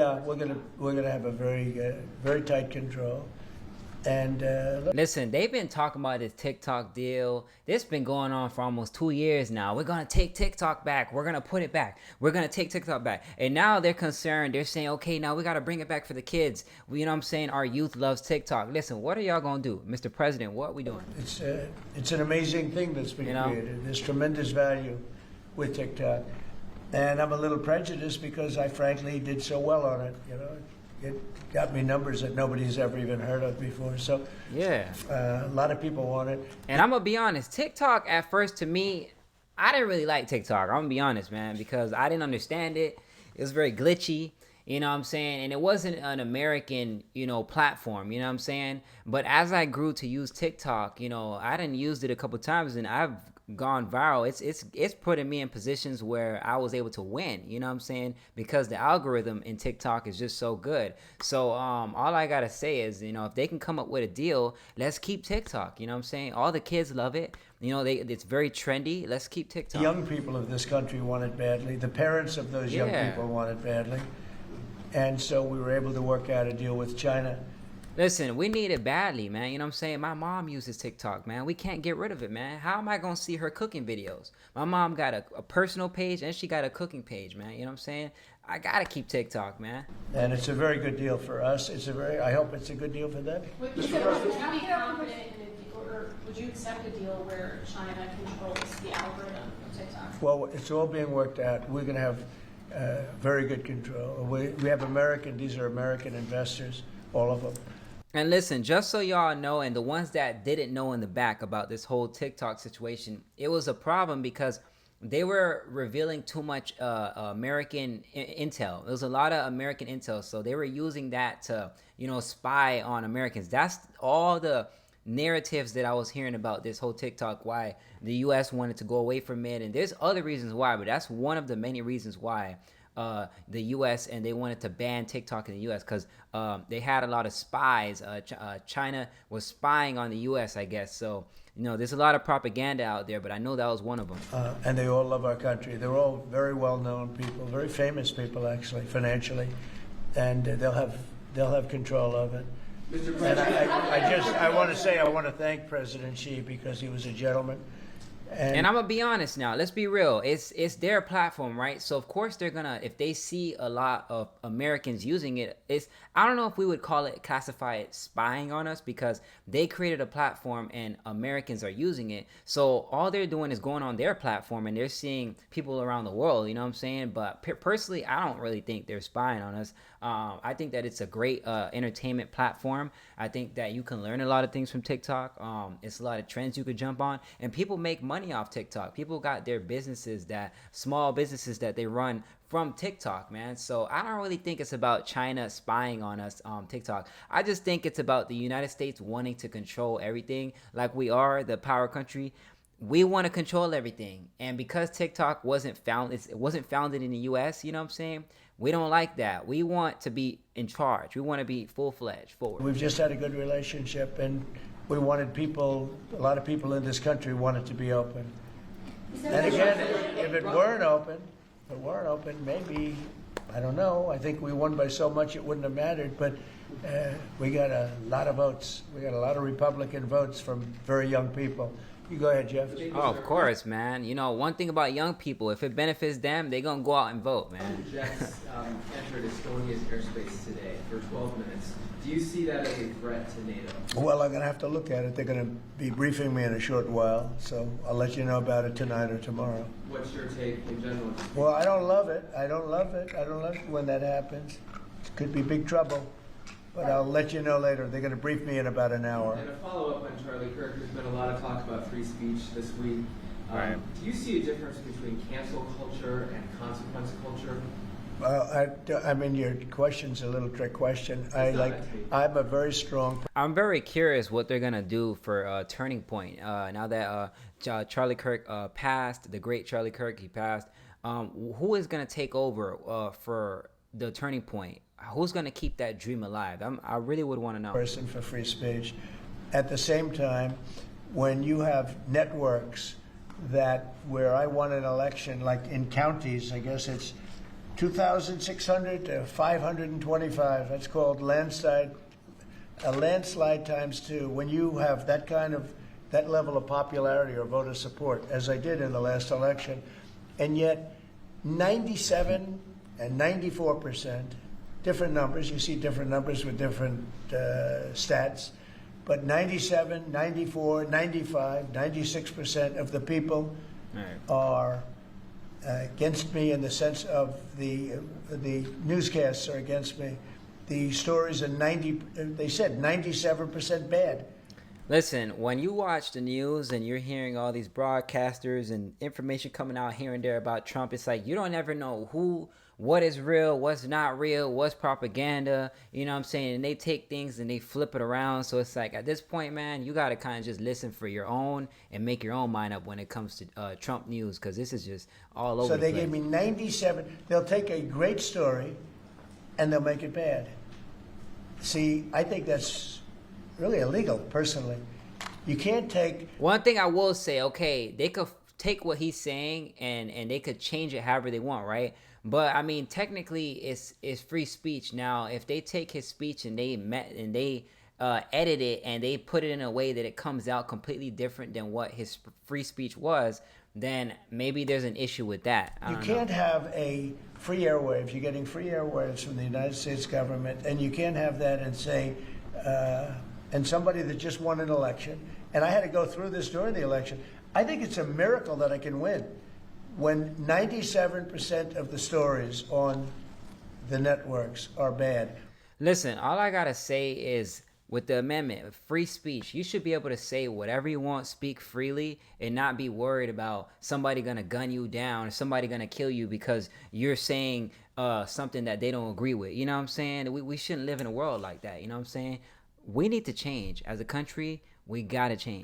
Yeah, we're gonna have a very tight control, and Listen, they've been talking about this TikTok deal. This been going on for almost 2 years now. We're gonna take TikTok back. We're gonna put it back. We're gonna take TikTok back. And now they're concerned. They're saying, okay, now we gotta bring it back for the kids. You know what I'm saying? Our youth loves TikTok. Listen, what are y'all gonna do, Mr. President? What are we doing? it's an amazing thing that's been created. There's tremendous value with TikTok, and I'm a little prejudiced because I frankly did so well on it. It got me numbers that nobody's ever even heard of before. So Yeah. a lot of people want it. And I'm gonna be honest, TikTok at first to me, I didn't really like TikTok. I'm gonna be honest, man, because I didn't understand it. It was very glitchy, you know what I'm saying? And it wasn't an American, platform, you know what I'm saying? But as I grew to use TikTok, I done used it a couple times and I've gone viral. It's putting me in positions where I was able to win, you know what I'm saying? Because the algorithm in TikTok is just so good. So all I gotta say is, if they can come up with a deal, let's keep TikTok, you know what I'm saying? All the kids love it. It's very trendy. Let's keep TikTok. The young people of this country want it badly. The parents of those young people want it badly. And so we were able to work out a deal with China. Listen, we need it badly, man. You know what I'm saying? My mom uses TikTok, man. We can't get rid of it, man. How am I going to see her cooking videos? My mom got a personal page and she got a cooking page, man. You know what I'm saying? I got to keep TikTok, man. And it's a very good deal for us. I hope it's a good deal for them. Would you be confident in a deal, or would you accept a deal where China controls the algorithm of TikTok? Well, it's all being worked out. We're going to have very good control. We have these are American investors, all of them. And listen, just so y'all know, and the ones that didn't know in the back about this whole TikTok situation, it was a problem because they were revealing too much American intel. There was a lot of American intel, so they were using that to, spy on Americans. That's all the narratives that I was hearing about this whole TikTok, why the U.S. wanted to go away from it, and there's other reasons why, but that's one of the many reasons why the U.S. and they wanted to ban TikTok in the U.S. because they had a lot of spies. China was spying on the U.S., I guess. So, there's a lot of propaganda out there, but I know that was one of them. And they all love our country. They're all very well-known people, very famous people, actually, financially, and they'll have control of it. Mr. And President, I want to thank President Xi because he was a gentleman. And I'm gonna be honest now. Let's be real. It's their platform, right? So of course they're gonna, if they see a lot of Americans using it, I don't know if we would classify it spying on us because they created a platform and Americans are using it. So all they're doing is going on their platform and they're seeing people around the world. You know what I'm saying? But personally, I don't really think they're spying on us. I think that it's a great entertainment platform. I think that you can learn a lot of things from TikTok. It's a lot of trends you could jump on, and people make money off TikTok. People got their small businesses that they run from TikTok, man. So I don't really think it's about China spying on us on TikTok. I just think it's about the United States wanting to control everything, like we are the power country. We want to control everything, and because TikTok wasn't founded in the U.S., you know what I'm saying? We don't like that. We want to be in charge. We want to be full-fledged, forward. We've just had a good relationship, and we wanted a lot of people in this country wanted to be open. And again, if it weren't open, maybe, I don't know. I think we won by so much it wouldn't have mattered, but we got a lot of votes. We got a lot of Republican votes from very young people. You go ahead, Jeff. Oh, of course, man. One thing about young people, if it benefits them, they're going to go out and vote, man. jets entered Estonia's airspace today for 12 minutes. Do you see that as a threat to NATO? Well, I'm going to have to look at it. They're going to be briefing me in a short while, so I'll let you know about it tonight or tomorrow. What's your take in general? Well, I don't love it. I don't love it when that happens. It could be big trouble. But I'll let you know later. They're going to brief me in about an hour. And a follow-up on Charlie Kirk. There's been a lot of talk about free speech this week. Right. Do you see a difference between cancel culture and consequence culture? I mean, your question's a little trick question. I'm a very strong. I'm very curious what they're going to do for Turning Point. Now that Charlie Kirk passed, the great Charlie Kirk, he passed, who is going to take over for the Turning Point? Who's going to keep that dream alive? I really would want to know. Person for free speech. At the same time, when you have networks where I won an election, like in counties, I guess it's 2,600 to 525. That's called landslide. A landslide times 2. When you have that level of popularity or voter support, as I did in the last election, and yet 97 and 94%, different numbers. You see different numbers with different stats, but 97, 94, 95, 96% of the people are against me in the sense of the newscasts are against me. The stories are 97% bad. Listen, when you watch the news and you're hearing all these broadcasters and information coming out here and there about Trump, it's like you don't ever know what is real, what's not real, what's propaganda, you know what I'm saying? And they take things and they flip it around. So it's like at this point, man, you got to kind of just listen for your own and make your own mind up when it comes to Trump news, because this is just all over So the they place. gave me 97. They'll take a great story and they'll make it bad. See, I think that's really illegal, personally. You can't take... One thing I will say, okay, they could take what he's saying and they could change it however they want, right? But I mean, technically, it's free speech. Now, if they take his speech and they edit it and they put it in a way that it comes out completely different than what his free speech was, then maybe there's an issue with that. I You don't can't know. have a free airwaves. You're getting free airwaves from the United States government, and you can't have that and say, and somebody that just won an election, and I had to go through this during the election. I think it's a miracle that I can win when 97% of the stories on the networks are bad. Listen, all I gotta say is, with the amendment, free speech, you should be able to say whatever you want, speak freely, and not be worried about somebody gonna gun you down or somebody gonna kill you because you're saying something that they don't agree with. You know what I'm saying? We shouldn't live in a world like that. You know what I'm saying? We need to change. As a country, we gotta change.